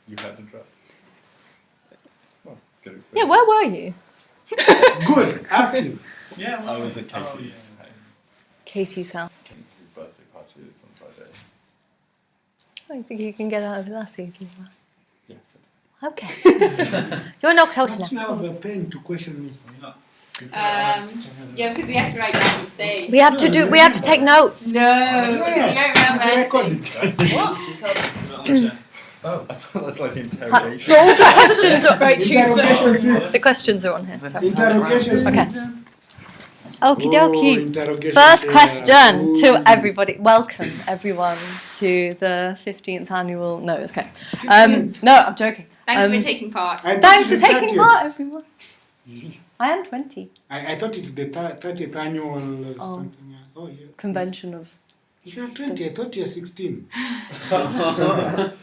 You had the drop. Well, good experience. Yeah, where were you? Good. Ask him. Yeah, I was at Katie's house. Katie's house. Katie's birthday party is on Friday. I think you can get out of it that easily. Yes. Okay. You're not close Must enough. you have a pen to question me? Yeah, because we have to write down what you say. We have to take notes. No, Yes. you don't remember anything. What? Oh, I thought that's like interrogation. All the questions are right. Interrogation The questions are on here. So. Interrogation. Okay. Okie dokie. Interrogation. First question Ooh. to everybody. Welcome everyone to the 15th annual. No, it's okay. No, I'm joking. Thanks for taking part. I thought Thanks for it is taking 30th. part, everyone. I am 20. I thought it's the 30th annual something. Oh, yeah. Convention of. You're 20. I thought you're 16. Oh,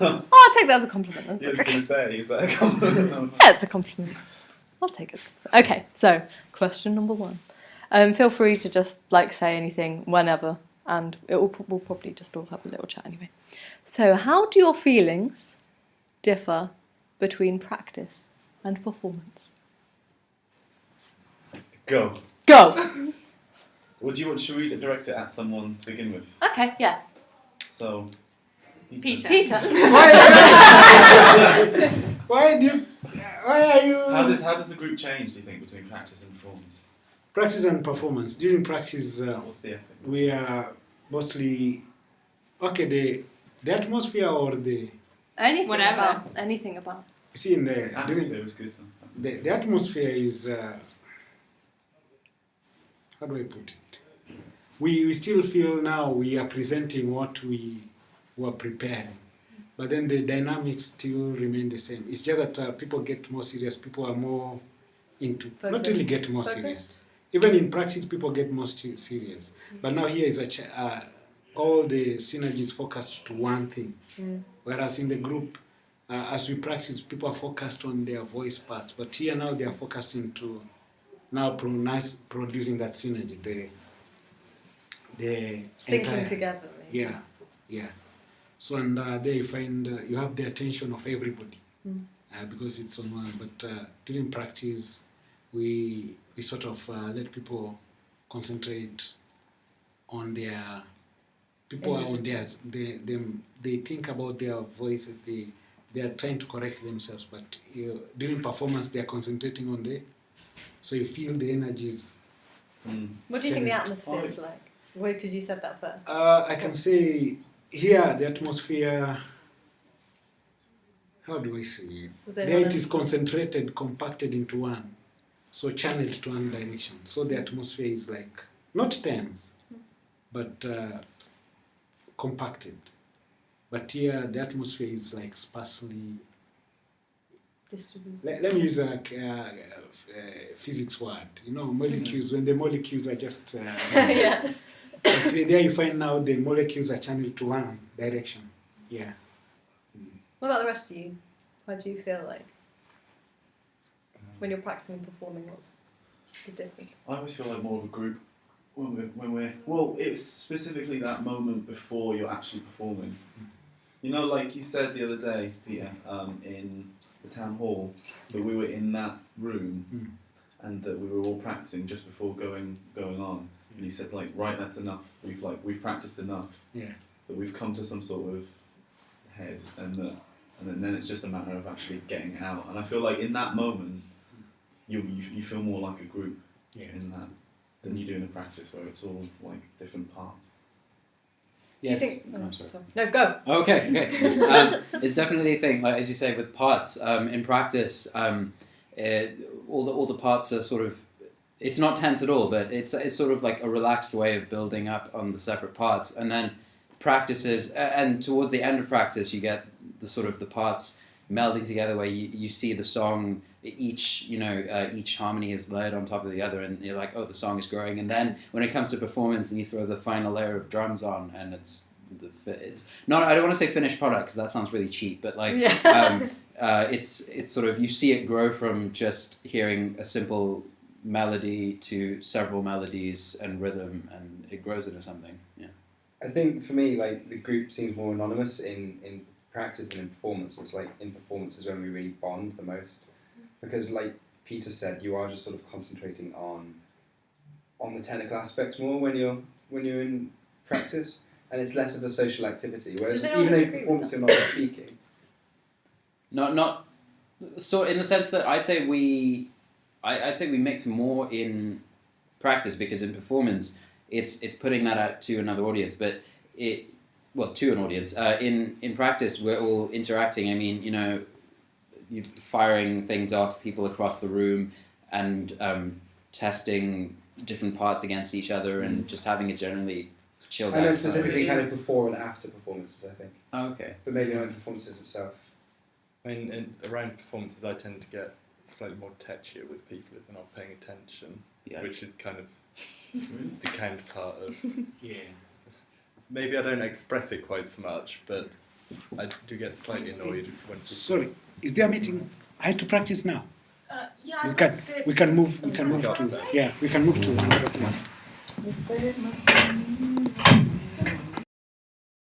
I'll take that as a compliment. Then. Yeah, I was going to say, is that a compliment? Yeah, it's a compliment. I'll take it. Okay, so question number 1. Feel free to just say anything whenever, and we'll probably just all have a little chat anyway. So, how do your feelings differ between practice and performance? Go. Go. Well, should we direct it at someone to begin with? Okay, yeah. So, Peter. Why are you? How does the group change, do you think, between practice and performance? Practice and performance. During practice, What's the ethic? we are mostly the atmosphere or the Anything about. see in the Atmosphere was good though. the atmosphere is how do I put it? We still feel now we are presenting what we were preparing, but then the dynamics still remain the same. It's just that people get more serious. People are more into not really get more serious. Even in practice, people get more serious. But now here is all the synergies focused to one thing. Whereas in the group, as we practice, people are focused on their voice parts. But here now they are focusing to now producing that synergy. The Syncing entire, together. Maybe. Yeah. So and there you find you have the attention of everybody because it's on one. But during practice, we sort of let people concentrate on their people are on theirs. They think about their voices. They are trying to correct themselves. But during performance, they are concentrating on so you feel the energies. What do you think the atmosphere is like? Because you said that first. I can say here the atmosphere. How do I say it? There it is concentrated, compacted into one. So channeled to one direction. So the atmosphere is not tense, but compacted. But here the atmosphere is sparsely distributed. Let me use a physics word. Molecules. When the molecules are just Yeah. But there you find now the molecules are channeled to one direction. Yeah. What about the rest of you? How do you feel like when you're practicing and performing? What's the difference? I always feel like more of a group when we're it's specifically that moment before you're actually performing. Like you said the other day, Peter, in the town hall, that we were in that room and that we were all practicing just before going on. And he said, right, that's enough. We've practiced enough. Yeah. That we've come to some sort of head, and then it's just a matter of actually getting out. And I feel like in that moment, you feel more like a group in that than you do in a practice where it's all different parts. Yes. Do you think? No, go. Okay. It's definitely a thing, as you say, with parts. In practice, all the parts are sort of. It's not tense at all, but it's sort of like a relaxed way of building up on the separate parts, and then practices. And towards the end of practice, you get the sort of the parts melding together, where you see the song. Each harmony is layered on top of the other, and you're like, oh, the song is growing. And then when it comes to performance, and you throw the final layer of drums on, and it's not. I don't want to say finished product because that sounds really cheap, but it's sort of you see it grow from just hearing a simple melody to several melodies and rhythm, and it grows into something. Yeah. I think for me, the group seems more anonymous in practice than in performance. It's like in performance is when we really bond the most, because like Peter said, you are just sort of concentrating on the technical aspects more when you're in practice, and it's less of a social activity. Whereas Does anyone even though disagree with performance you're not speaking. Not so in the sense that I'd say we mix more in practice, because in performance it's putting that out to another audience, but to an audience. In practice we're all interacting. I mean, you know, you're firing things off people across the room and testing different parts against each other and just having a generally chilled out I know time. specifically kind of before and after performances, I think, Oh, okay. but maybe not in performances itself. I mean, around performances, I tend to get slightly more touchier with people if they're not paying attention, Yeah. which is kind of the counterpart of. Yeah. Maybe I don't express it quite so much, but I do get slightly annoyed when people. Sorry, is there a meeting? I had to practice now. Yeah, We can move. We can move to. Yeah, we can move to another place.